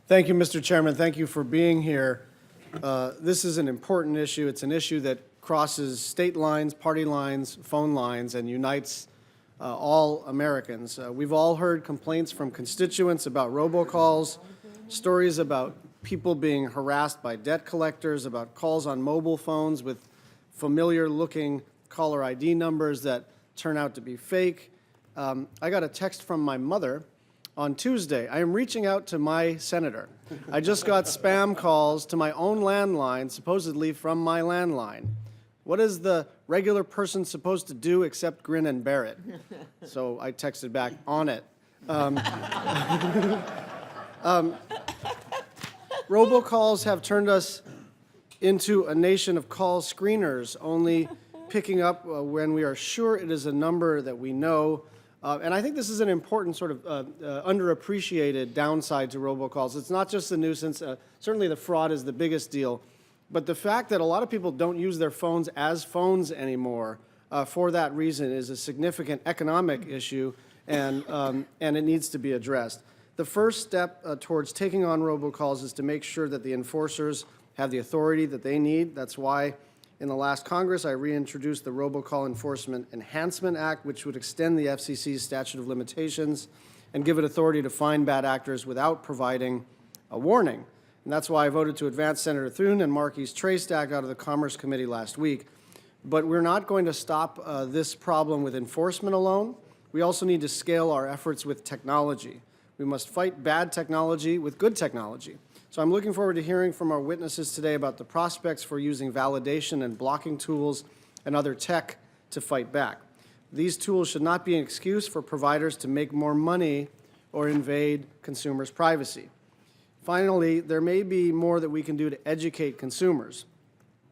Thank you, Mr. Chairman. Thank you for being here. This is an important issue. It's an issue that crosses state lines, party lines, phone lines, and unites all Americans. We've all heard complaints from constituents about robocalls, stories about people being harassed by debt collectors, about calls on mobile phones with familiar-looking caller ID numbers that turn out to be fake. I got a text from my mother on Tuesday. I am reaching out to my senator. I just got spam calls to my own landline, supposedly from my landline. What is the regular person supposed to do except grin and bear it? So I texted back, on it. Robocalls have turned us into a nation of call screeners, only picking up when we are sure it is a number that we know. And I think this is an important sort of underappreciated downside to robocalls. It's not just the nuisance. Certainly the fraud is the biggest deal. But the fact that a lot of people don't use their phones as phones anymore for that reason is a significant economic issue, and it needs to be addressed. The first step towards taking on robocalls is to make sure that the enforcers have the authority that they need. That's why in the last Congress, I reintroduced the Robocall Enforcement Enhancement Act, which would extend the FCC's statute of limitations and give it authority to fine bad actors without providing a warning. And that's why I voted to advance Senator Thune and Markey's Trace Act out of the Commerce Committee last week. But we're not going to stop this problem with enforcement alone. We also need to scale our efforts with technology. We must fight bad technology with good technology. So I'm looking forward to hearing from our witnesses today about the prospects for using validation and blocking tools and other tech to fight back. These tools should not be an excuse for providers to make more money or invade consumers' privacy. Finally, there may be more that we can do to educate consumers.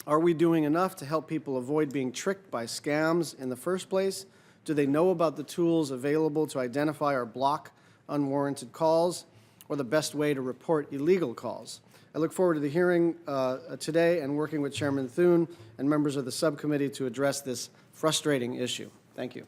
Are we doing enough to help people avoid being tricked by scams in the first place? Do they know about the tools available to identify or block unwarranted calls, or the best way to report illegal calls? I look forward to the hearing today and working with Chairman Thune and members of the subcommittee to address this frustrating issue. Thank you.